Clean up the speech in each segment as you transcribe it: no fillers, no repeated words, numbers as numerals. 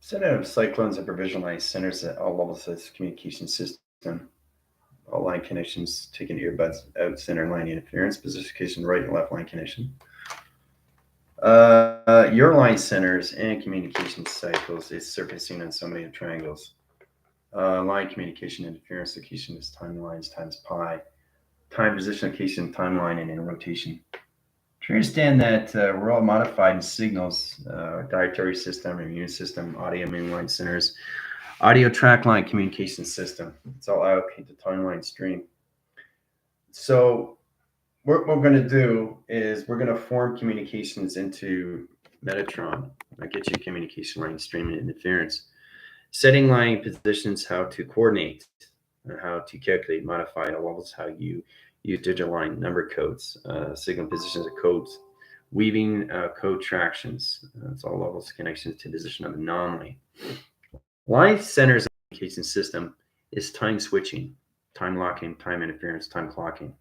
Set of cyclones and provisional line centers at all levels of this communication system. All line connections taking earbuds out, center line interference, position right and left line connection. Your line centers and communication cycles is surfacing on so many triangles. Line communication interference location is timelines times pi. Time position location, timeline, and in rotation. To understand that we're all modified in signals, dietary system, immune system, audio immune line centers, audio track line communication system. It's all allocated to timeline stream. So what we're going to do is we're going to form communications into Metatron. That gets you communication line stream and interference. Setting line positions, how to coordinate, or how to calculate, modify at all levels, how you use digital line number codes, signal positions of codes, weaving code tractions. It's all levels connections to position of anomaly. Line centers of the communication system is time switching, time locking, time interference, time clocking.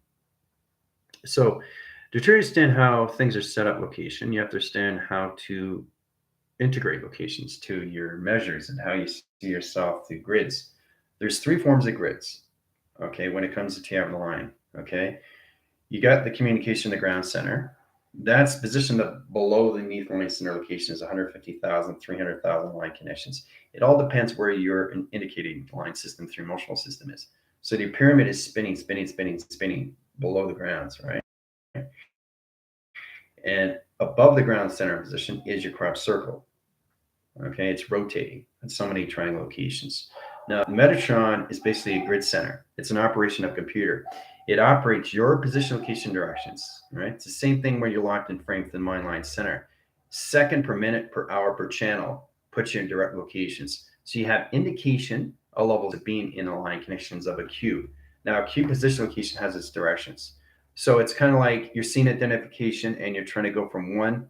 So to understand how things are set up location, you have to understand how to integrate locations to your measures and how you see yourself through grids. There's three forms of grids, okay, when it comes to TM line, okay? You got the communication, the ground center. That's positioned up below the neath line center location is 150,000, 300,000 line connections. It all depends where your indicating line system through motional system is. So the pyramid is spinning, spinning, spinning, spinning below the grounds, right? And above the ground center position is your crop circle. Okay, it's rotating at so many triangle locations. Now, Metatron is basically a grid center. It's an operation of computer. It operates your position, location, directions, right? It's the same thing where you're locked in frame to the mind line center. Second per minute per hour per channel puts you in direct locations. So you have indication of levels of being in the line connections of a cube. Now, a cube position location has its directions. So it's kind of like you're seeing identification and you're trying to go from one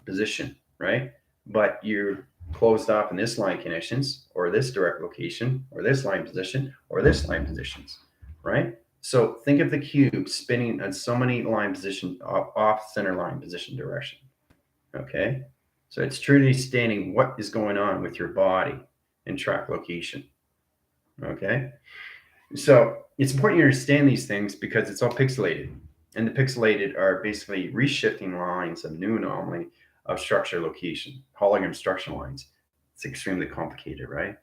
position, right? But you're closed off in this line connections or this direct location or this line position or this line positions, right? So think of the cube spinning on so many line position off center line position direction, okay? So it's truly stating what is going on with your body in track location, okay? So it's important you understand these things because it's all pixelated. And the pixelated are basically reshifting lines of new anomaly of structure location, hologram structure lines. It's extremely complicated, right?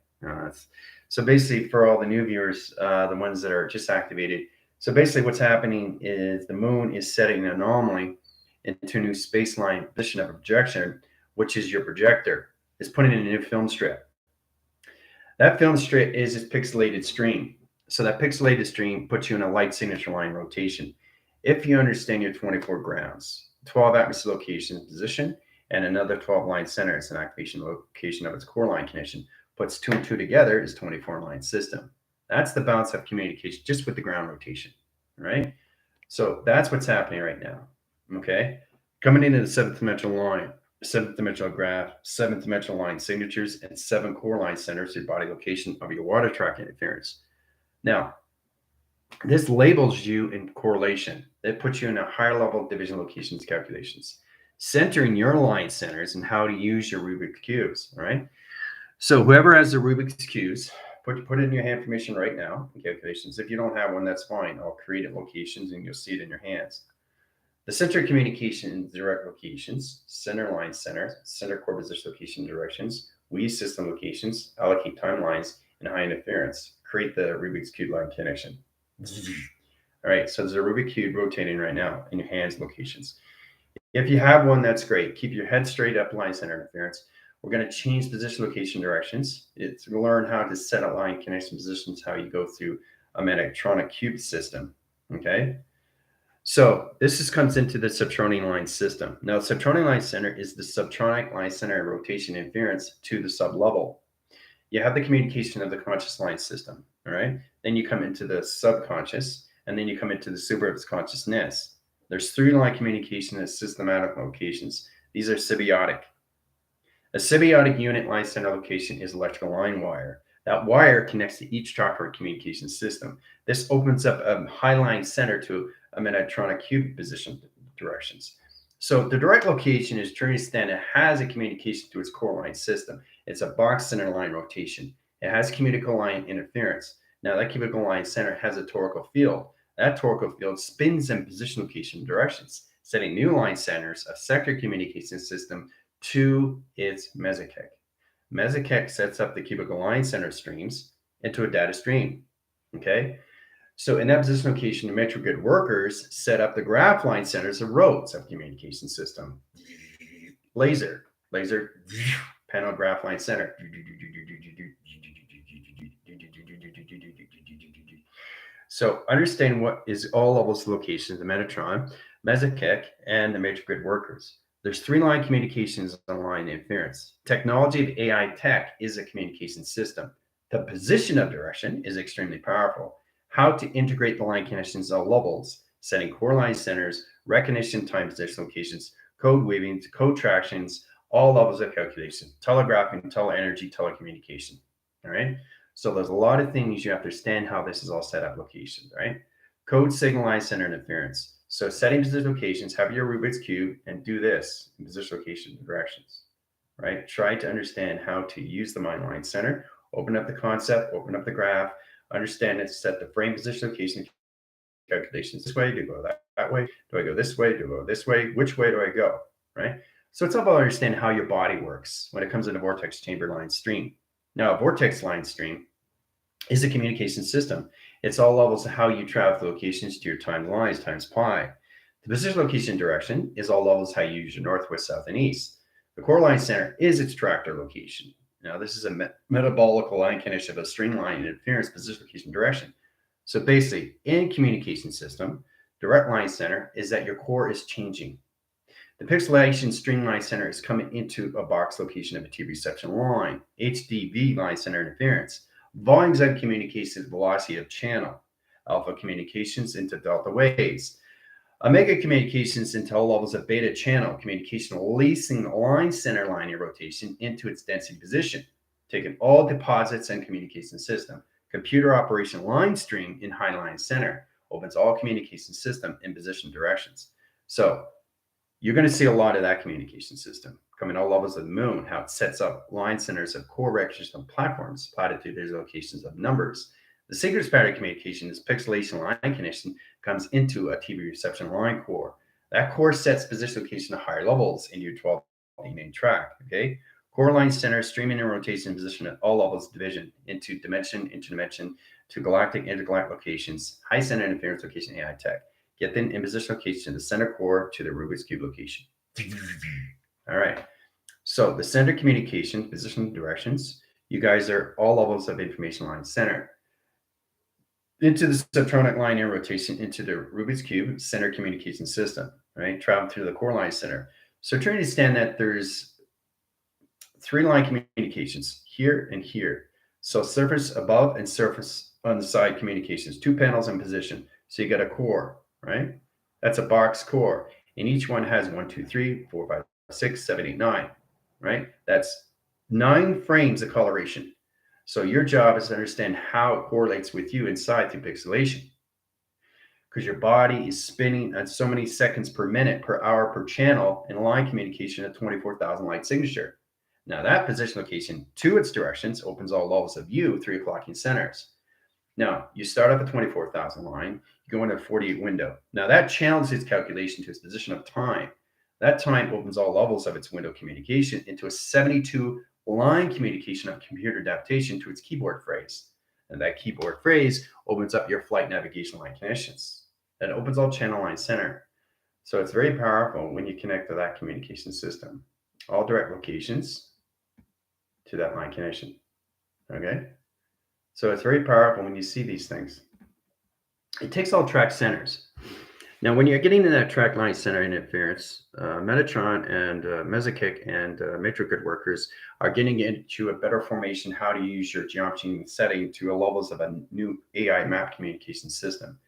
So basically, for all the new viewers, the ones that are just activated, so basically what's happening is the moon is setting an anomaly into a new space line position of a projection, which is your projector. It's putting in a new film strip. That film strip is its pixelated stream. So that pixelated stream puts you in a light signature line rotation. If you understand your 24 grounds, 12 atmosphere location position, and another 12 line center, it's an activation location of its core line connection, puts 2 and 2 together is 24 line system. That's the balance of communication just with the ground rotation, right? So that's what's happening right now, okay? Coming into the 7th dimensional line, 7th dimensional graph, 7th dimensional line signatures, and 7 core line centers, your body location of your water track interference. Now, this labels you in correlation. It puts you in a higher level division locations calculations, centering your line centers and how to use your Rubik's cubes. All right. So whoever has the Rubik's cubes, put it in your hand formation right now in calculations. If you don't have one, that's fine. I'll create it locations and you'll see it in your hands. The center communication direct locations, center line center, center core position location directions, weave system locations, allocate timelines, and high interference. Create the Rubik's cube line connection. All right, so there's a Rubik's cube rotating right now in your hands locations. If you have one, that's great. Keep your head straight up, line center interference. We're going to change position location directions. It's to learn how to set up line connection positions, how you go through a Metatron cube system, okay? So this comes into the subtronic line system. Now, the subtronic line center is the subtronic line center rotation interference to the sublevel. You have the communication of the conscious line system, all right? Then you come into the subconscious, and then you come into the supraconsciousness. There's 3 line communication and systematic locations. These are symbiotic. A symbiotic unit line center location is electrical line wire. That wire connects to each chakra communication system. This opens up a high line center to a Metatron cube position directions. So the direct location is trying to stand it has a communication to its core line system. It's a box center line rotation. It has cubical line interference. Now that cubical line center has a torical field. That torical field spins in position, location, directions, setting new line centers of sector communication system to its mesochek. Mesochek sets up the cubical line center streams into a data stream. Okay, so in that position location, the metric grid workers set up the graph line centers of roads of communication system. Laser, panel graph line center. So understand what is all levels of locations, the Metatron, Mesochek, and the matrix grid workers. There's three line communications on line interference. Technology of AI tech is a communication system. The position of direction is extremely powerful. How to integrate the line connections at all levels, setting core line centers, recognition time position locations, code weaving, code tractions, all levels of calculation, telegraphing, teleenergy, telecommunication. All right. So there's a lot of things you have to understand how this is all set up locations, right? Code signal line center interference. So setting position locations, have your Rubik's Cube and do this in position location directions, right? Try to understand how to use the mind line center, open up the concept, open up the graph, understand it, set the frame position location calculations. This way, do you go that way? Do I go this way? Do I go this way? Which way do I go, right? So it's all about understanding how your body works when it comes into vortex chamber line stream. Now, a vortex line stream is a communication system. It's all levels of how you travel the locations to your time lines times pi. The position location direction is all levels how you use your north, west, south, and east. The core line center is its tractor location. Now, this is a metabolic line connection of a string line interference position location direction. So basically, in communication system, direct line center is that your core is changing. The pixelation streamline center is coming into a box location of a T reception line. HDV line center interference. Volumes of communication velocity of channel. Alpha communications into delta waves. Omega communications into all levels of beta channel communication, releasing line center linear rotation into its density position. Taking all deposits and communication system. Computer operation line stream in high line center. Opens all communication system in position directions. So you're going to see a lot of that communication system coming all levels of the moon, how it sets up line centers of core recognition platforms, platitudes, locations of numbers. The synchronous pattern communication is pixelation line connection comes into a TV reception line core. That core sets position location to higher levels into your 12 main track. Okay. Core line center streaming and rotation position at all levels of division into dimension, interdimension, to galactic, intergalactic locations, high center interference location, AI tech. Get them in position location, the center core to the Rubik's Cube location. All right. So the center communication, position directions, you guys are all levels of information line center. Into the subtronic line in rotation into the Rubik's Cube center communication system, right? Travel through the core line center. So try to understand that there's three line communications here and here. So surface above and surface on the side communications, two panels in position. So you got a core, right? That's a box core. And each one has 1, 2, 3, 4, 5, 6, 7, 8, 9, right? That's 9 frames of coloration. So your job is to understand how it correlates with you inside through pixelation. Because your body is spinning at so many seconds per minute, per hour, per channel in line communication at 24,000 light signature. Now that position location to its directions opens all levels of you, 3 o'clock in centers. Now you start off at 24,000 line, you go into a 48 window. Now that challenges its calculation to its position of time. That time opens all levels of its window communication into a 72 line communication of computer adaptation to its keyboard phrase. And that keyboard phrase opens up your flight navigation line connections. That opens all channel line center. So it's very powerful when you connect to that communication system. All direct locations to that line connection. Okay? So it's very powerful when you see these things. It takes all track centers. Now, when you're getting in that track line center interference, Metatron and Mesochek and matrix grid workers are getting into a better formation how to use your geometry setting to a levels of a new AI map communication system.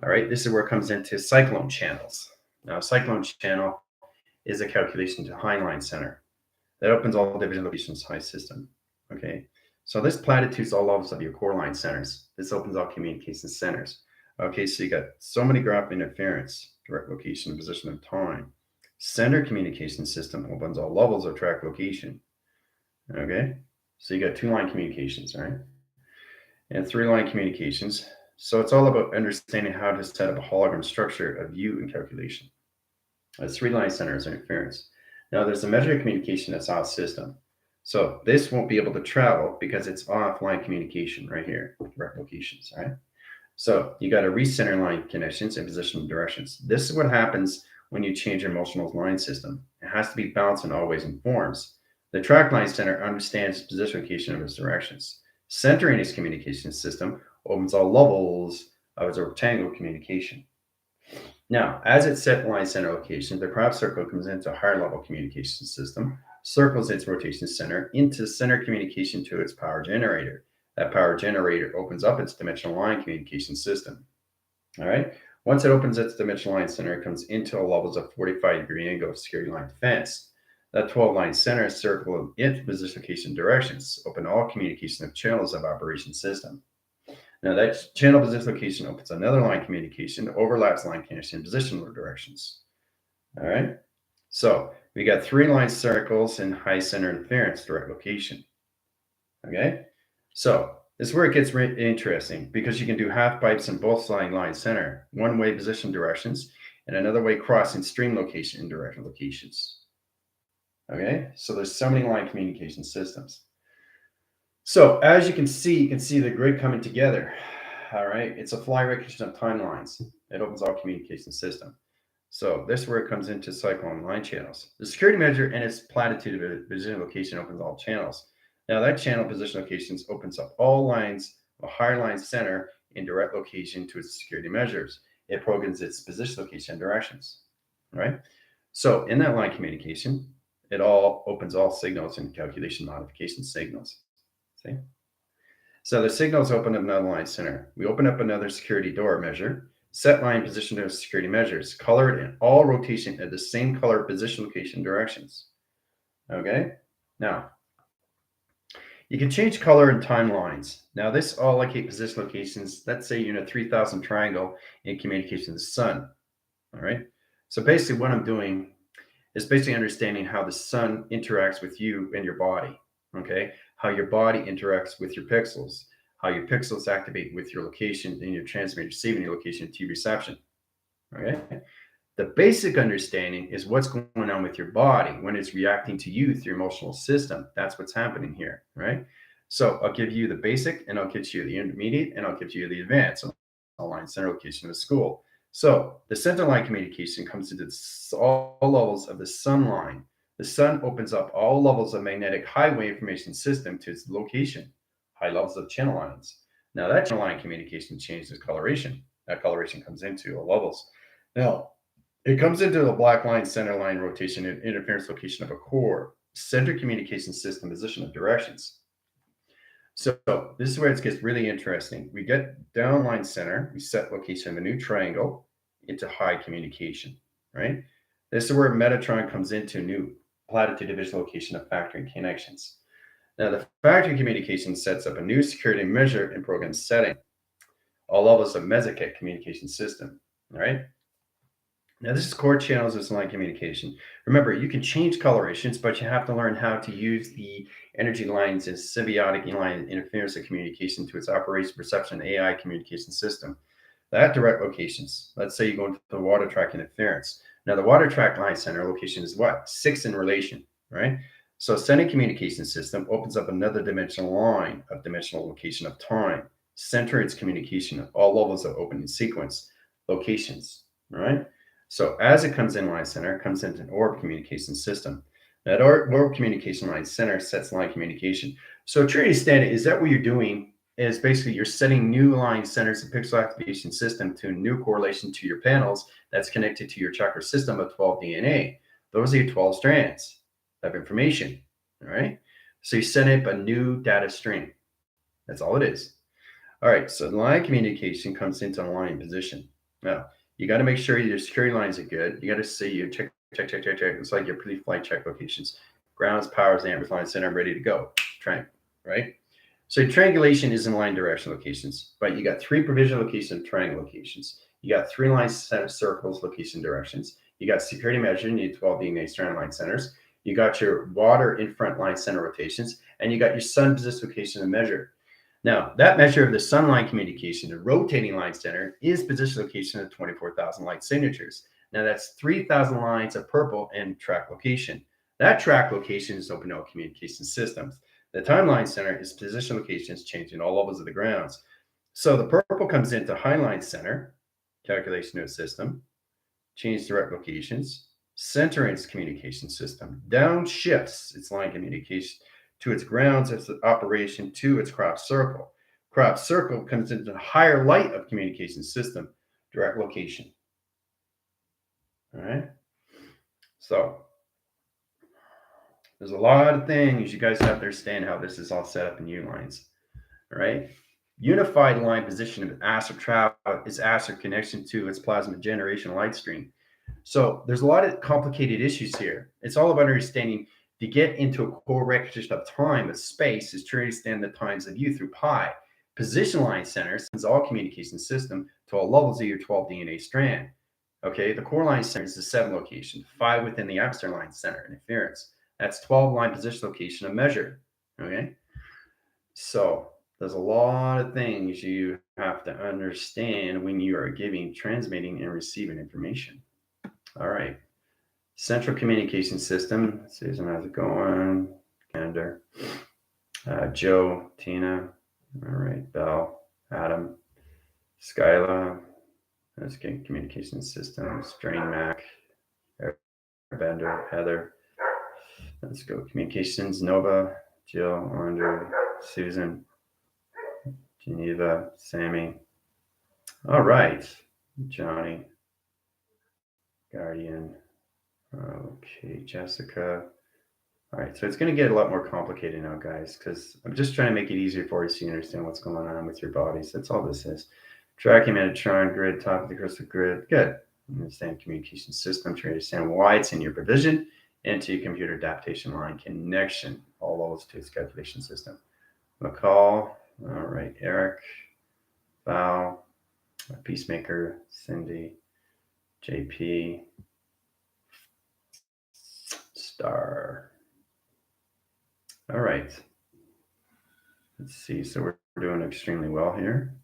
All right, this is where it comes into cyclone channels. Now, cyclone channel is a calculation to high line center. That opens all division locations high system. Okay, so this platitudes all levels of your core line centers. This opens all communication centers. Okay, so you got so many graph interference, direct location, position, and time. Center communication system opens all levels of track location. Okay. So you got 2-line communications, right? And 3-line communications. So it's all about understanding how to set up a hologram structure of you in calculation. That's 3-line centers interference. Now there's a measure of communication that's off system. So this won't be able to travel because it's offline communication right here, direct locations, right? So you got a recenter line connections and positional directions. This is what happens when you change your emotional line system. It has to be balanced and always informs. The track line center understands the position location of its directions. Centering its communication system opens all levels of its rectangle communication. Now, as its set line center location, the crop circle comes into a higher level communication system, circles its rotation center into center communication to its power generator. That power generator opens up its dimensional line communication system. All right. Once it opens its dimensional line center, it comes into levels of 45-degree angle of security line defense. That 12-line center circle its position location directions, open all communication of channels of operation system. Now that channel position location opens another line communication, overlaps line connection positional directions. All right. So we got 3-line circles and high center interference direct location. Okay. So this is where it gets interesting because you can do half pipes in both line center, one way position directions, and another way crossing stream location in direction locations. Okay. So there's so many line communication systems. So as you can see the grid coming together. All right, it's a fly recognition of timelines. It opens all communication system. So this is where it comes into cycle and line channels. The security measure and its platitude of position location opens all channels. Now that channel position locations opens up all lines, a higher line center in direct location to its security measures. It programs its position location directions. Right. So in that line communication, it all opens all signals and calculation modification signals. See? So the signals open up another line center. We open up another security door measure, set line position of security measures, colored in all rotation at the same color position location directions. Okay. Now you can change color and timelines. Now this all locate position locations. Let's say you're in a 3000 triangle in communication to the sun. All right. So basically what I'm doing is basically understanding how the sun interacts with you and your body. Okay. How your body interacts with your pixels, how your pixels activate with your location and your transmitter receiving your location to reception. Okay. The basic understanding is what's going on with your body when it's reacting to you through your emotional system. That's what's happening here, right? So I'll give you the basic and I'll give you the intermediate and I'll give you the advanced. I'll line center location of the school. So the center line communication comes into all levels of the sun line. The sun opens up all levels of magnetic highway information system to its location, high levels of channel lines. Now that channel line communication changes coloration. That coloration comes into all levels. Now, it comes into the black line, center line rotation, and interference location of a core, center communication system position of directions. So this is where it gets really interesting. We get downline center, we set location of a new triangle into high communication, right? This is where Metatron comes into new platitude division location of factory connections. Now the factory communication sets up a new security measure and program setting, all levels of Mesoket communication system, right? Now, this is core channels as line communication. Remember, you can change colorations, but you have to learn how to use the energy lines as symbiotic line interference of communication to its operation, perception, AI communication system. That direct locations. Let's say you go into the water track interference. Now, the water track line center location is what? 6 in relation, right? So, sending communication system opens up another dimensional line of dimensional location of time. Center its communication at all levels of opening sequence locations, right? So as it comes in line center, it comes into an orb communication system. That orb communication line center sets line communication. So Trinity standard is that what you're doing is basically you're setting new line centers of pixel activation system to a new correlation to your panels that's connected to your chakra system of 12 DNA. Those are your 12 strands of information. All right. So you set up a new data stream. That's all it is. All right. So line communication comes into a line position. Now, you got to make sure your security lines are good. You got to see you check. It's like your pre-flight check locations. Grounds, powers, amplified center, ready to go. Triangle, right? So triangulation is in line direction locations, but you got 3 provisional location triangle locations. You got 3 line center circles location directions. You got security measure, you need 12 DNA strand line centers. You got your water in front line center rotations, and you got your sun position location to measure. Now, that measure of the sun line communication, the rotating line center, is position location of 24,000 light signatures. Now, that's 3,000 lines of purple and track location. That track location is open to all communication systems. The timeline center is position locations changing all levels of the grounds. So the purple comes into highline center, calculation node system, change direct locations, center its communication system, downshifts its line communication to its grounds as operation to its crop circle. Crop circle comes into the higher light of communication system, direct location. All right. So there's a lot of things you guys have to understand how this is all set up in U lines. All right. Unified line position of aster travel is aster connection to its plasma generation light stream. So there's a lot of complicated issues here. It's all about understanding to get into a core recognition of time of space is to understand the times of U through pi. Position line center sends all communication system to all levels of your 12 DNA strand. Okay, the core line center is the 7 location, 5 within the aster line center interference. That's 12 line position location of measure. Okay, so there's a lot of things you have to understand when you are giving, transmitting, and receiving information. All right. Central communication system. Susan, how's it going? Gander. Joe, Tina. All right. Belle, Adam, Skyla. Let's get communication systems. Drain Mac. Bender, Heather. Let's go. Communications. Nova, Jill, Andre, Susan, Geneva, Sammy. All right. Johnny. Guardian. Okay, Jessica. All right, so it's going to get a lot more complicated now, guys, because I'm just trying to make it easier for you so you understand what's going on with your bodies. That's all this is. Tracking Metatron grid, top of the crystal grid. Good. Understand communication system, try to understand why it's in your provision into your computer adaptation line connection, all those to its calculation system. McCall. All right, Eric. Val. Peacemaker. Cindy. JP. Star. All right. Let's see. So we're doing extremely well here.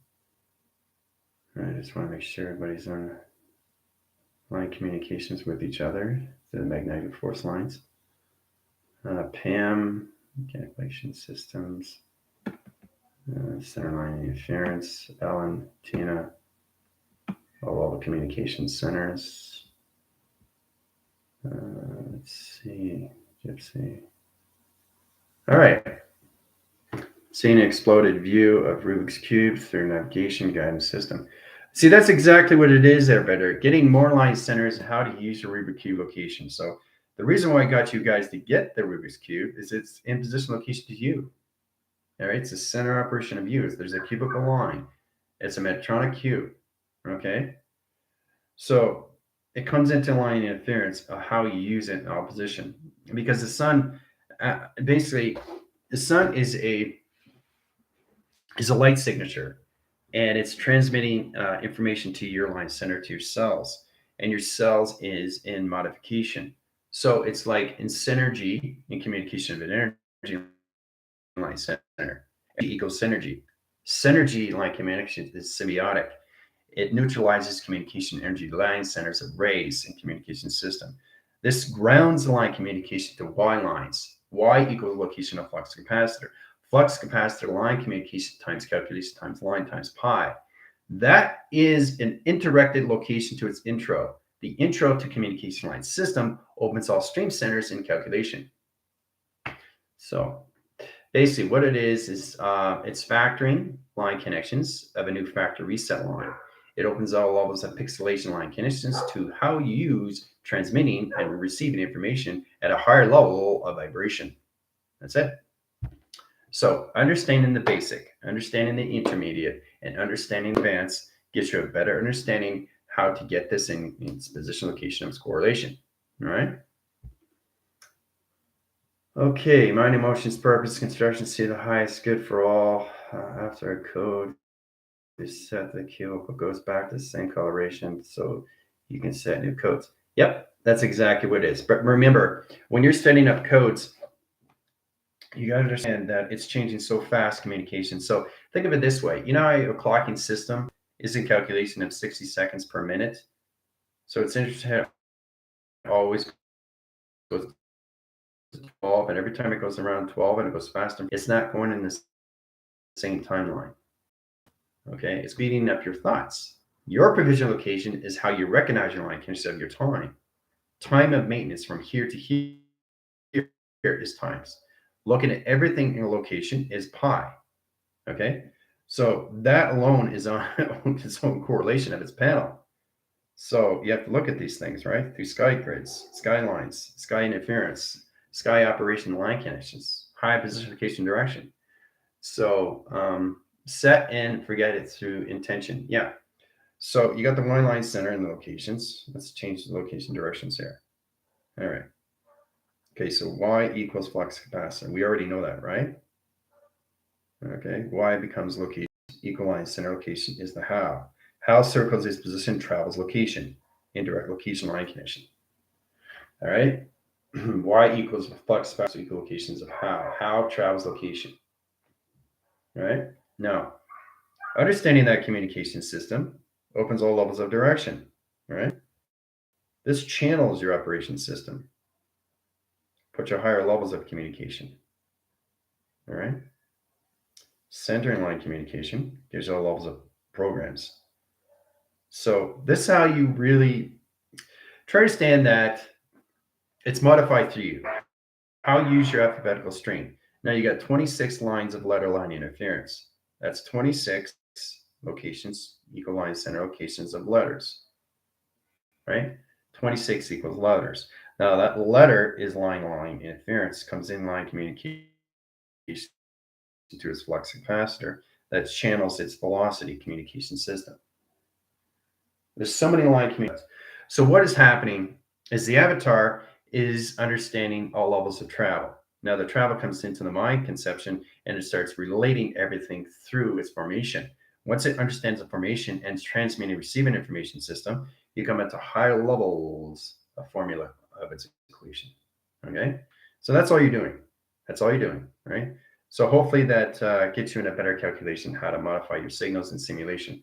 I just want to make sure everybody's on line communications with each other, the magnetic force lines. Pam, calculation systems, center line interference, Ellen, Tina, all the communication centers. Let's see, Gypsy. All right. Seeing an exploded view of Rubik's Cube through navigation guidance system. See, that's exactly what it is there, better. Getting more line centers and how to use your Rubik's Cube location. So the reason why I got you guys to get the Rubik's Cube is it's in position location to U. All right, it's a center operation of U. There's a cubical line. It's a Metatronic cube. Okay. So it comes into line interference of how you use it in opposition. Because the sun, basically, the sun is a light signature, and it's transmitting information to your line center to your cells, and your cells is in modification. So it's like in synergy in communication of an energy line center equals synergy. Synergy line communication is symbiotic. It neutralizes communication energy line centers of rays in communication system. This grounds the line communication to Y lines. Y equals location of flux capacitor. Flux capacitor line communication times calculation times line times pi. That is an interrected location to its intro. The intro to communication line system opens all stream centers in calculation. So basically what it is it's factoring line connections of a new factor reset line. It opens all levels of pixelation line connections to how you use transmitting and receiving information at a higher level of vibration. That's it. So understanding the basic, understanding the intermediate, and understanding advanced gives you a better understanding how to get this in its position, location, of its correlation. All right. Okay, mind, emotions, purpose, construction, see the highest good for all. After a code, you set the cubicle goes back to the same coloration, so you can set new codes. Yep, That's exactly what it is. But remember, when you're setting up codes, you got to understand that it's changing so fast communication. So think of it this way. You know how a clocking system is in calculation of 60 seconds per minute? So it's interesting how it always goes to 12, and every time it goes around 12 and it goes faster, it's not going in the same timeline. Okay, it's speeding up your thoughts. Your provision location is how you recognize your line instead of your time. Time of maintenance from here to here is times. Looking at everything in a location is pi. Okay, so that alone is on its own correlation of its panel. So you have to look at these things, right? Through sky grids, sky lines, sky interference, sky operation line connections, high position location direction. So set and forget it through intention. Yeah. So you got the Y line center in the locations. Let's change the location directions here. All right. Okay, so Y equals flux capacitor. We already know that, right? Okay, Y becomes location. Equal line center location is the how. How circles its position, travels location. Indirect location line connection. All right. Y equals flux capacitor equal locations of how. How travels location. All right. Now, understanding that communication system opens all levels of direction. All right. This channels your operation system. Put your higher levels of communication. All right. Centering line communication gives you all levels of programs. So this is how you really try to understand that it's modified through you. How you use your alphabetical string. Now you got 26 lines of letter line interference. That's 26 locations, equal line center locations of letters, right? 26 equals letters. Now that letter is line interference, comes in line communication to its flux capacitor that channels its velocity communication system. There's so many line communications. So what is happening is the avatar is understanding all levels of travel. Now the travel comes into the mind conception and it starts relating everything through its formation. Once it understands the formation and transmitting and receiving information system, you come into higher levels of formula of its equation. Okay, so that's all you're doing. That's all you're doing, right? So hopefully that gets you in a better calculation how to modify your signals in simulation.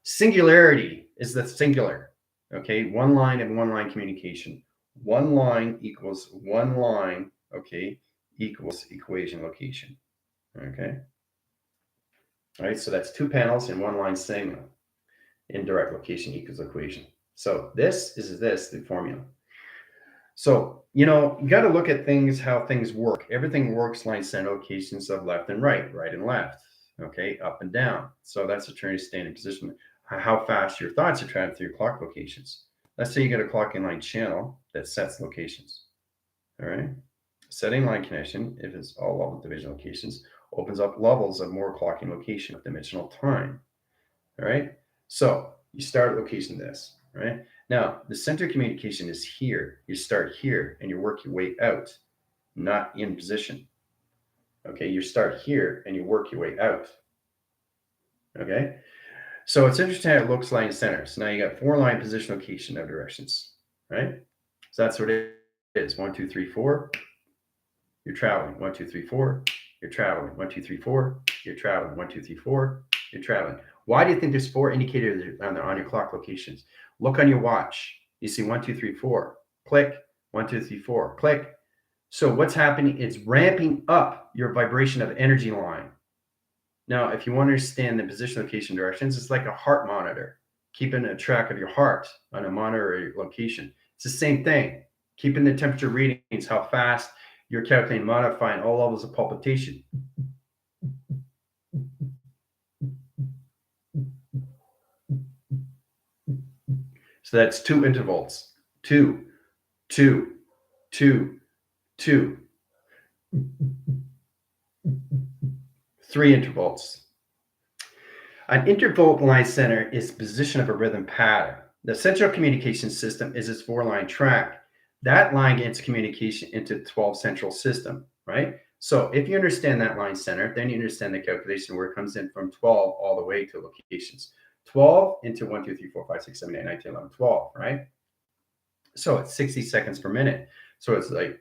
Singularity is the singular. Okay, one line and one line communication. One line equals one line, okay, equals equation location. Okay. All right, so that's two panels and one line signal. Indirect location equals equation. So this is the formula. So, you got to look at things, how things work. Everything works line center locations of left and right and left, okay, up and down. So that's a Trinity standing position. How fast your thoughts are traveling through your clock locations. Let's say you get a clock inline channel that sets locations. All right. Setting line connection, if it's all level division locations, opens up levels of more clocking location of dimensional time. All right. So you start at location this, right? Now, the center communication is here. You start here and you work your way out, not in position. Okay. You start here and you work your way out. Okay. So it's interesting how it looks line center. So now you got four line position location of directions, right? So that's what it is. 1, 2, 3, 4. You're traveling. 1, 2, 3, 4. You're traveling. 1, 2, 3, 4. You're traveling. 1, 2, 3, 4. You're traveling. Why do you think there's four indicators on your clock locations? Look on your watch. You see 1, 2, 3, 4. Click. 1, 2, 3, 4. Click. So what's happening? It's ramping up your vibration of energy line. Now, if you want to understand the position, location, directions, it's like a heart monitor, keeping a track of your heart on a monitor or your location. It's the same thing, keeping the temperature readings, how fast you're calculating, modifying all levels of palpitation. So that's two intervals, two, two, two, two, three intervals. An interval line center is position of a rhythm pattern. The central communication system is its four-line track. That line gets communication into 12 central system, right? So if you understand that line center, then you understand the calculation where it comes in from 12 all the way to locations. 12 into 1, 2, 3, 4, 5, 6, 7, 8, 9, 10, 11, 12, right? So it's 60 seconds per minute. So it's like,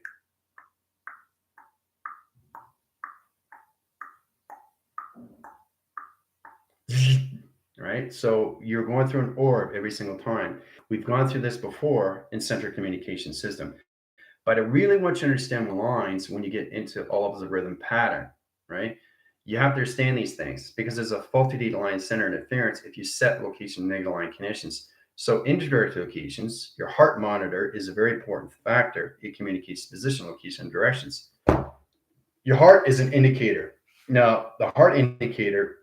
right? So you're going through an orb every single time. We've gone through this before in central communication system. But I really want you to understand the lines when you get into all of the rhythm pattern, right? You have to understand these things because there's a faulty data line center interference if you set location negative line conditions. So indirect locations, your heart monitor is a very important factor. It communicates position, location, and directions. Your heart is an indicator. Now, the heart indicator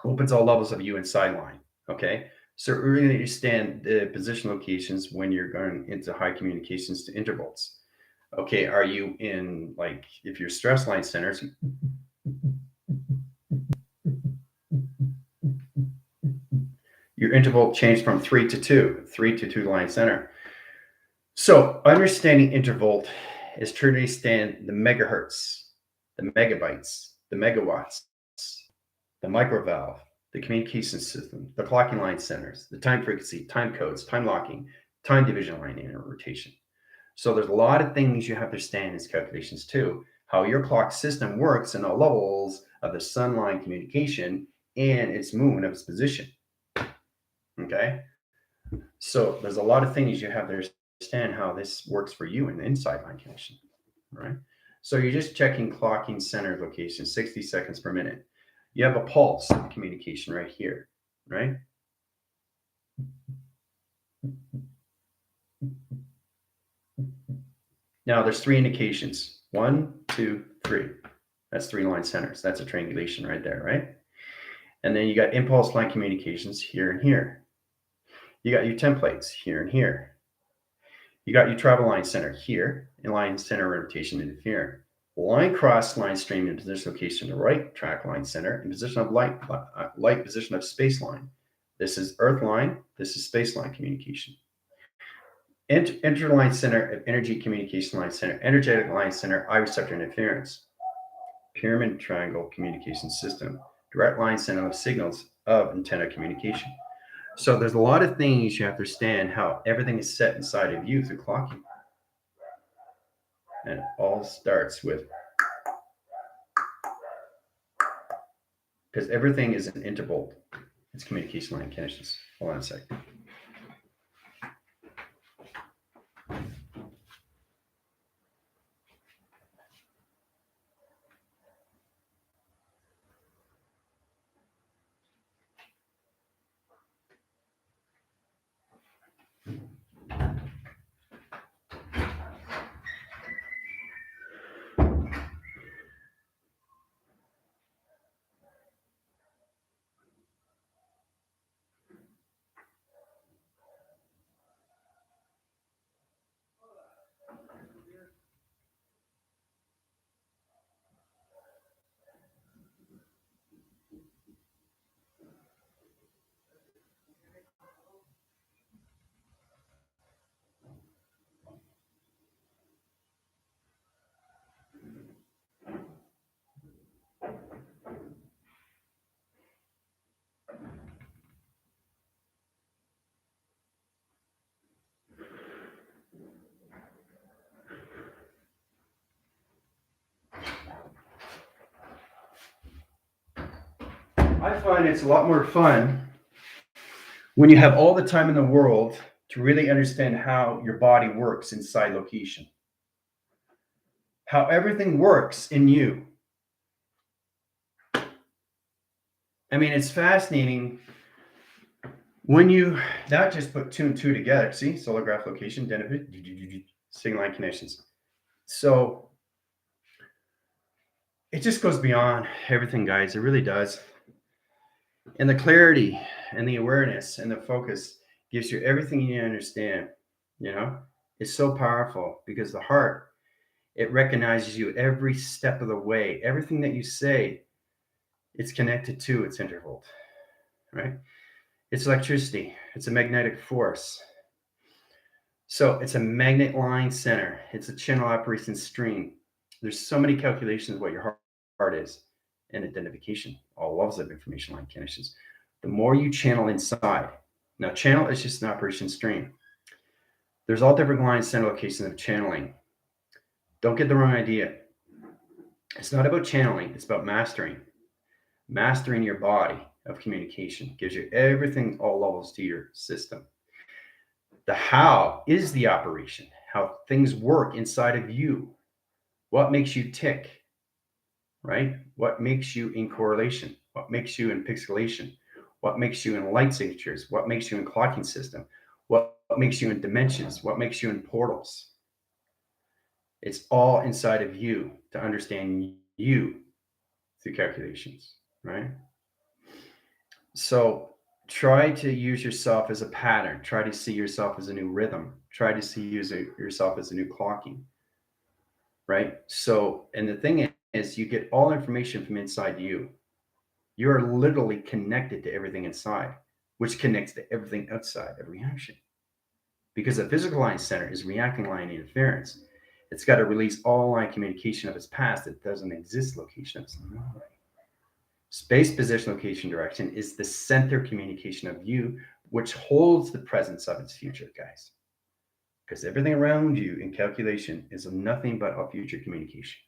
opens all levels of you and sideline. Okay. So really understand the position locations when you're going into high communications to intervals. Okay, are you in, like, if your stress line centers, your interval changed from 3 to 2 line center. So understanding interval is to understand the megahertz, the megabytes, the megawatts, the microvalve, the communication system, the clocking line centers, the time frequency, time codes, time locking, time division line and rotation. So there's a lot of things you have to understand in these calculations too, how your clock system works in all levels of the sun line communication and its movement of its position. Okay. So there's a lot of things you have to understand how this works for you in the inside line connection. Right. So you're just checking clocking center location, 60 seconds per minute. You have a pulse communication right here, right? Now there's 3 indications. 1, 2, 3. That's 3 line centers. That's a triangulation right there, right? And then you got impulse line communications here and here. You got your templates here and here. You got your travel line center here and line center rotation interfering. Line cross line stream in position location to right track line center in position of light position of space line. This is earth line. This is space line communication. Interline center of energy communication line center, energetic line center, eye receptor interference. Pyramid triangle communication system, direct line center of signals of antenna communication. So there's a lot of things you have to understand how everything is set inside of you through clocking. And it all starts with, because everything is an interval. It's communication line connections. Hold on a second. I find it's a lot more fun when you have all the time in the world to really understand how your body works inside location, how everything works in you. I mean, it's fascinating when you not just put 2 and 2 together. See, solar graph location, signal line connections. So it just goes beyond everything, guys. It really does. And the clarity and the awareness and the focus gives you everything you need to understand. You know, it's so powerful because the heart, it recognizes you every step of the way. Everything that you say, it's connected to its interval, right? It's electricity. It's a magnetic force. So it's a magnet line center. It's a channel operation stream. There's so many calculations of what your heart is and identification, all levels of information line connections. The more you channel inside. Now, channel is just an operation stream. There's all different line center locations of channeling. Don't get the wrong idea. It's not about channeling, it's about mastering. Mastering your body of communication gives you everything, all levels to your system. The how is the operation, how things work inside of you. What makes you tick, right? What makes you in correlation? What makes you in pixelation? What makes you in light signatures? What makes you in clocking system? What makes you in dimensions? What makes you in portals? It's all inside of you to understand you through calculations, right? So try to use yourself as a pattern. Try to see yourself as a new rhythm. Try to see yourself as a new clocking, right? So, and the thing is, you get all information from inside you. You are literally connected to everything inside, which connects to everything outside of reaction. Because a physical line center is reacting line interference. It's got to release all line communication of its past that doesn't exist location of its anomaly. Space position location direction is the center communication of you, which holds the presence of its future, guys. Because everything around you in calculation is nothing but a future communication.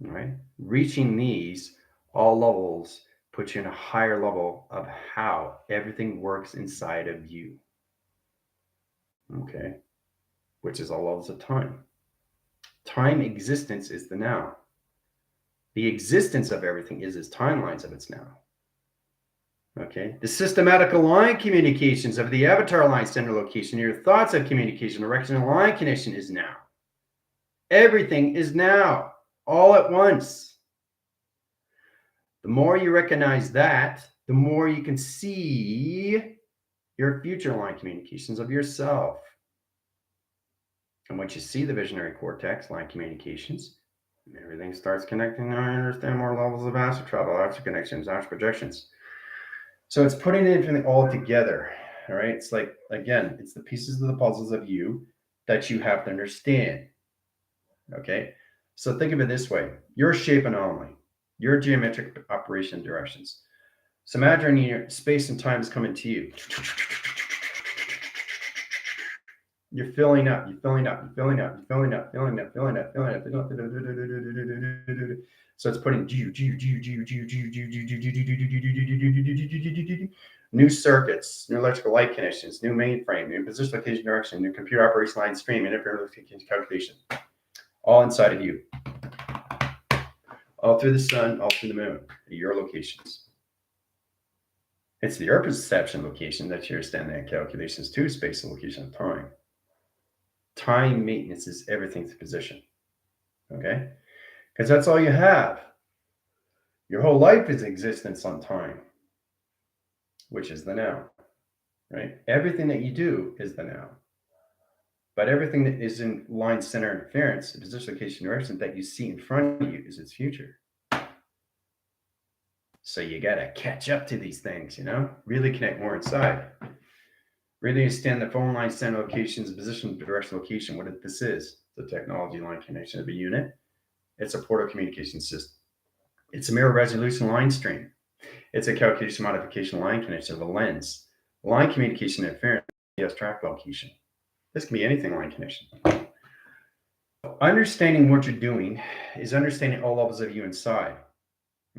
All right? Reaching these all levels puts you in a higher level of how everything works inside of you. Okay? Which is all levels of time. Time existence is the now. The existence of everything is its timelines of its now. Okay. The systematic line communications of the avatar line center location, your thoughts of communication, direction and line connection is now. Everything is now, all at once. The more you recognize that, the more you can see your future line communications of yourself. And once you see the visionary cortex line communications, everything starts connecting. I understand more levels of astral travel, astral connections, astral projections. So it's putting everything all together. All right. It's like, again, it's the pieces of the puzzles of you that you have to understand. Okay. So think of it this way. You're a shape anomaly. You're a geometric operation directions. So imagine your space and time is coming to you. You're filling up, you're filling up, you're filling up, you're filling up, filling up, filling up, filling up, filling up. So it's putting new circuits, new electrical light connections, new mainframe, new position location direction, new computer operation line stream, and interference calculation, all inside of you, all through the sun, all through the moon, your locations. It's the Earth perception location that you're standing at calculations to space and location of time. Time maintenance is everything's position. Okay? Because that's all you have. Your whole life is existence on time, which is the now. Right? Everything that you do is the now. But everything that is in line center interference, the position location direction that you see in front of you is its future. So you got to catch up to these things, really connect more inside. Really understand the phone line center locations, position, direction, location, what this is. It's a technology line connection of a unit. It's a portal communication system. It's a mirror resolution line stream. It's a calculation modification line connection of a lens. Line communication interference, yes, track location. This can be anything line connection. Understanding what you're doing is understanding all levels of you inside.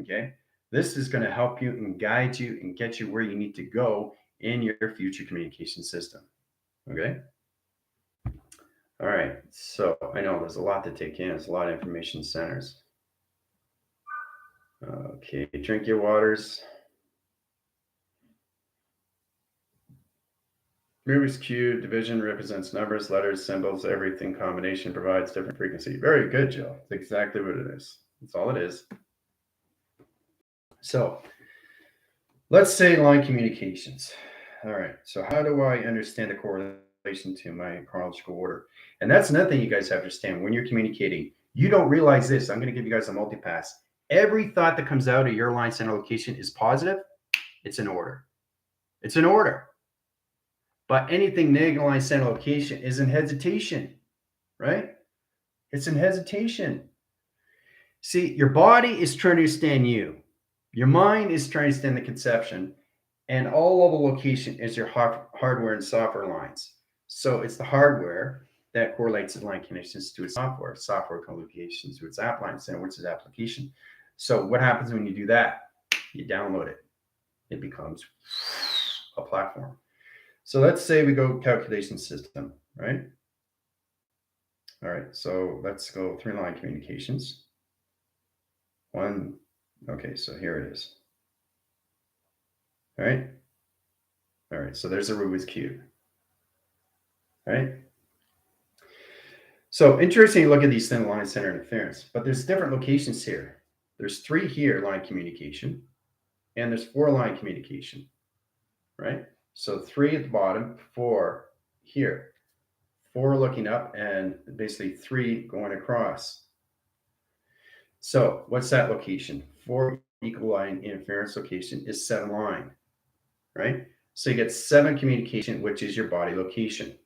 Okay? This is going to help you and guide you and get you where you need to go in your future communication system. Okay? All right. So I know there's a lot to take in. There's a lot of information centers. Okay. Drink your waters. Rubik's Cube division represents numbers, letters, symbols, everything. Combination provides different frequency. Very good, Joe. That's exactly what it is. That's all it is. So let's say line communications. All right. So how do I understand the correlation to my chronological order? And that's another thing you guys have to understand. When you're communicating, you don't realize this. I'm going to give you guys a multipass. Every thought that comes out of your line center location is positive. It's in order. It's in order. But anything negative line center location is in hesitation, right? It's in hesitation. See, your body is trying to understand you. Your mind is trying to understand the conception. And all level location is your hardware and software lines. So it's the hardware that correlates the line connections to its software, software locations to its app line center, which is application. So what happens when you do that? You download it. It becomes a platform. So let's say we go calculation system, right? All right, so let's go 3-line communications. One, okay, so here it is. All right. All right, so there's a Rubik's Cube. All right. So interesting to look at these thin line center interference, but there's different locations here. There's 3 here, line communication, and there's 4 line communication, right? So 3 at the bottom, 4 here, 4 looking up, and basically 3 going across. So what's that location? 4 equal line interference location is 7 line, right? So you get 7 communication, which is your body location.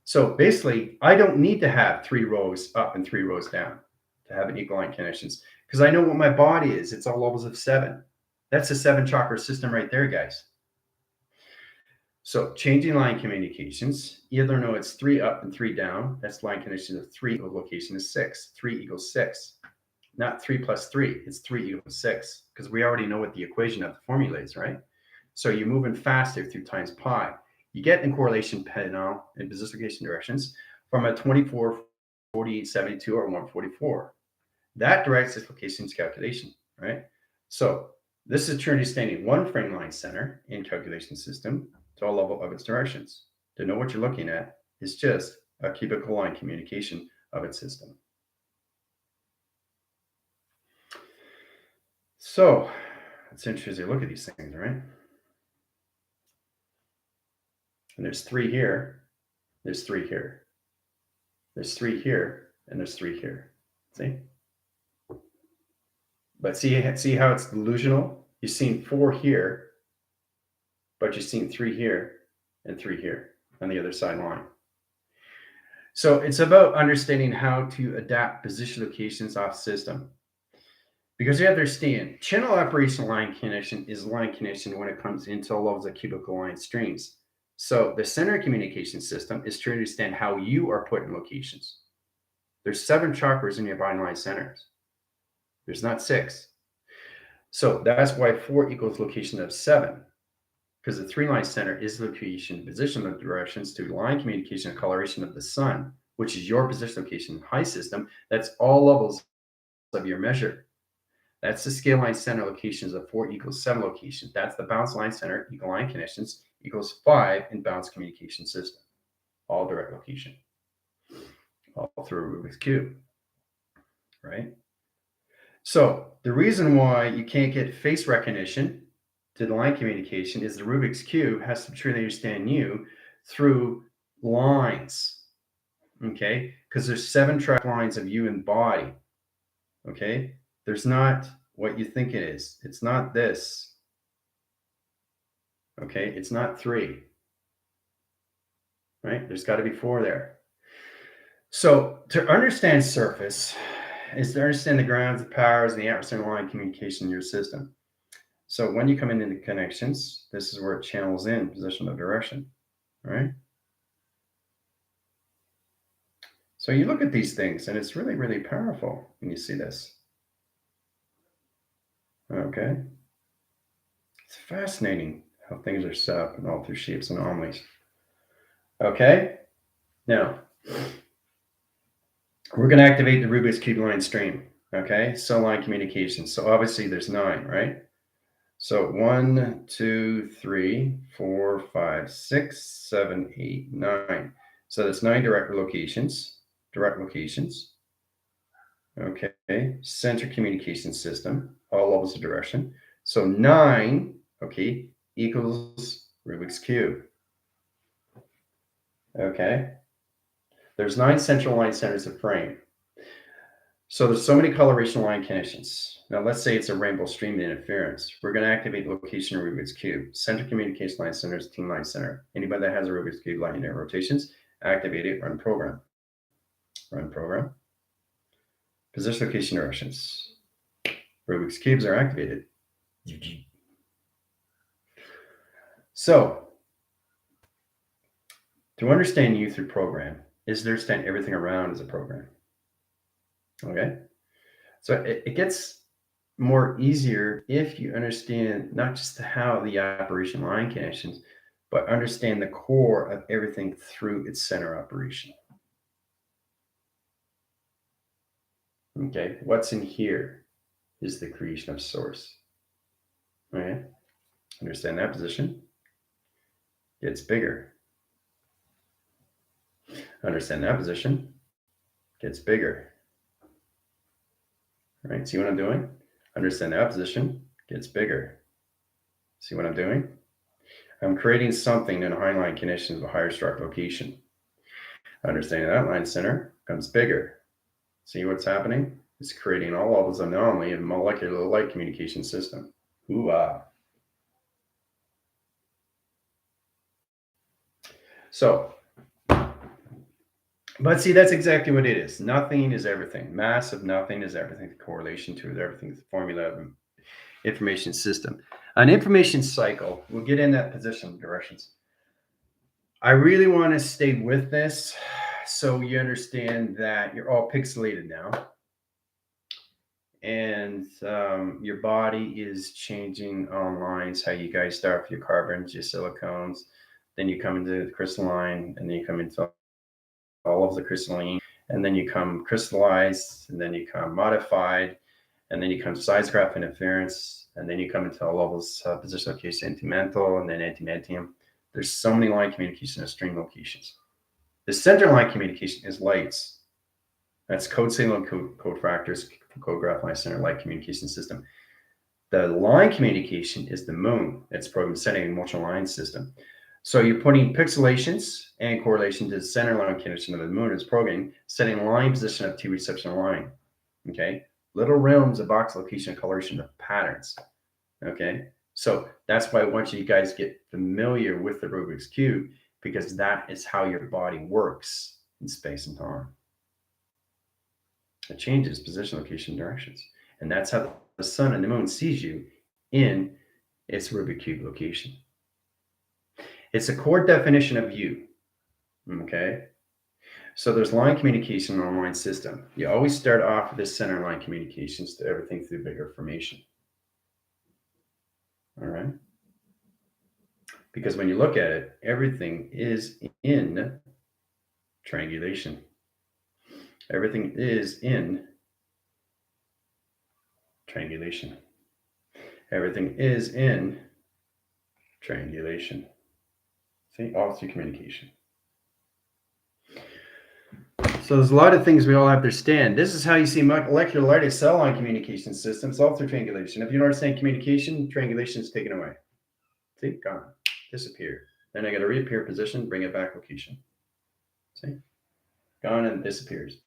So basically, I don't need to have 3 rows up and 3 rows down to have an equal line connections because I know what my body is. It's all levels of 7. That's a 7 chakra system right there, guys. So changing line communications, either know it's 3 up and 3 down. That's line connection of 3 equal location is 6. 3 equals 6. Not 3 plus 3. It's 3 equals 6 because we already know what the equation of the formula is, right? So you're moving faster through times pi. You get in correlation panel in position location directions from a 24, 48, 72, or 144. That directs this location's calculation, right? So this is Trinity standing 1 frame line center in calculation system to all level of its directions. To know what you're looking at is just a cubical line communication of its system. So it's interesting to look at these things, right? And there's 3 here, there's 3 here, there's 3 here, and there's 3 here. See? But see how it's delusional? You've seen 4 here, but you've seen 3 here and 3 here on the other side line. So it's about understanding how to adapt position locations off system. Because you understand, channel operation line connection is line connection when it comes into levels of cubical line streams. So the center communication system is to understand how you are put in locations. There's 7 chakras in your binary centers. There's not 6. So that's why 4 equals location of 7. Because the 3-line center is location, position of directions to line communication and coloration of the sun, which is your position location high system. That's all levels of your measure. That's the scale line center locations of 4 equals 7 locations. That's the bounce line center, equal line connections, equals 5 in bounce communication system. All direct location. All through a Rubik's Cube. Right? So the reason why you can't get face recognition to the line communication is the Rubik's Cube has to truly understand you through lines. Okay? Because there's 7 track lines of you and body. Okay? There's not what you think it is. It's not this. Okay? It's not 3. Right? There's got to be 4 there. So to understand surface is to understand the grounds, the powers, and the atmosphere line communication in your system. So when you come into the connections, this is where it channels in position of direction, right? So you look at these things and it's really, really powerful when you see this. Okay. It's fascinating how things are set up and all through shapes and anomalies. Okay. Now, we're going to activate the Rubik's Cube line stream. Okay. So line communication. So obviously there's 9, right? So 1, 2, 3, 4, 5, 6, 7, 8, 9. So that's 9 direct locations. Okay. Center communication system, all levels of direction. So 9, okay, equals Rubik's Cube. Okay. There's 9 central line centers of frame. So there's so many coloration line connections. Now let's say it's a rainbow stream interference. We're going to activate location of Rubik's Cube. Center communication line center is team line center. Anybody that has a Rubik's Cube line in their rotations, activate it, run program. Run program. Position location directions. Rubik's Cubes are activated. So to understand you through program is to understand everything around as a program. Okay. So it gets more easier if you understand not just how the operation line connections, but understand the core of everything through its center operation. Okay, what's in here is the creation of source. All right, understand that position. Gets bigger. Understand that position. Gets bigger. All right, see what I'm doing? Understand that position. Gets bigger. See what I'm doing? I'm creating something in a high line condition of a higher struct location. Understanding that line center becomes bigger. See what's happening? It's creating all levels of anomaly in molecular light communication system. Ooh-ah. So, but see, that's exactly what it is. Nothing is everything. Mass of nothing is everything. The correlation to it, everything. The formula of information system. An information cycle. We'll get in that position directions. I really want to stay with this so you understand that you're all pixelated now. And your body is changing on lines, how you guys start with your carbons, your silicones, then you come into the crystalline, and then you come into all of the crystalline, and then you come crystallized, and then you come modified, and then you come size graph interference, and then you come into all levels, position location, antimental, and then antimentium. There's so many line communication and string locations. The center line communication is lights. That's code signal and code factors, code graph line center light communication system. The line communication is the moon. It's programmed setting emotional line system. So you're putting pixelations and correlation to the center line condition of the moon is programming, setting line position of T reception line. Okay. Little realms of box location and coloration of patterns. Okay. So that's why I want you guys get familiar with the Rubik's Cube, because that is how your body works in space and time. It changes position, location, directions. And that's how the sun and the moon sees you in its Rubik's Cube location. It's a core definition of you. Okay. So there's line communication on line system. You always start off with this center line communications to everything through bigger formation. All right. Because when you look at it, everything is in triangulation. Everything is in triangulation. Everything is in triangulation. See, all through communication. So there's a lot of things we all have to understand. This is how you see molecular light cell line communication systems, all through triangulation. If you don't understand communication, triangulation is taken away. See, gone, disappear. Then I got to reappear position, bring it back location. See, gone and disappears.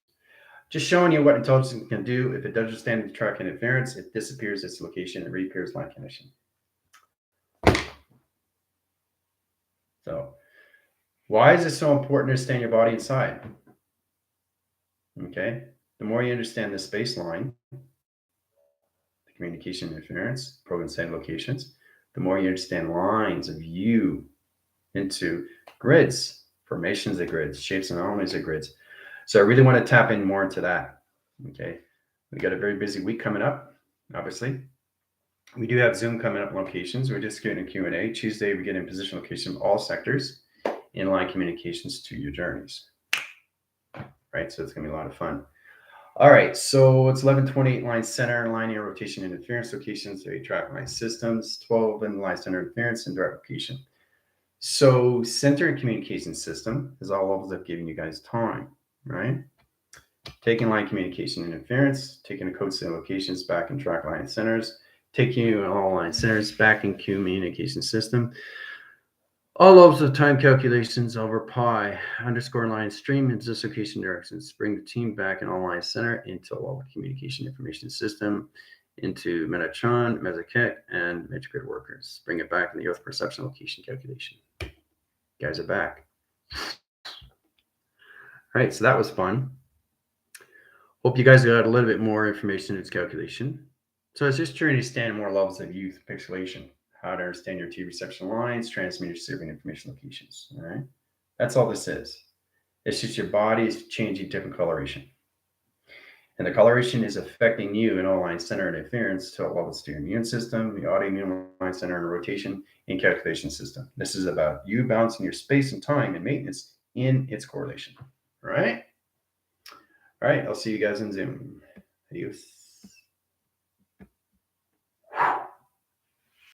Just showing you what intelligence can do. If it doesn't understand the track interference, it disappears its location and reappears line condition. So why is it so important to understand your body inside? Okay, the more you understand the space line, the communication interference, program send locations, the more you understand lines of you into grids, formations of grids, shapes and anomalies of grids. So I really want to tap in more into that. Okay, we got a very busy week coming up, obviously. We do have Zoom coming up locations. We're just getting a Q&A. Tuesday, we get in position location of all sectors, inline communications to your journeys. Right, so it's going to be a lot of fun. All right, so it's 1128 line center, linear rotation and interference locations, 8 track line systems, 12 in line center interference and direct location. So center and communication system is all levels of giving you guys time, right? Taking line communication interference, taking the code signal locations back in track line centers, taking you in all line centers back in communication system. All levels of time calculations over pi underscore line stream and dislocation directions. Bring the team back in all line center into all communication information system, into Metatron, Mesoket, and Metatron workers. Bring it back in the Earth perception location calculation. You guys are back. All right, so that was fun. Hope you guys got a little bit more information in its calculation. So it's just trying to understand more levels of youth pixelation, how to understand your T reception lines, transmitter serving information locations. All right. That's all this is. It's just your body is changing different coloration. And the coloration is affecting you in all line center interference to what levels to your immune system, the autoimmune line center and rotation, and calculation system. This is about you balancing your space and time and maintenance in its correlation. All right. All right. I'll see you guys in Zoom. Adios.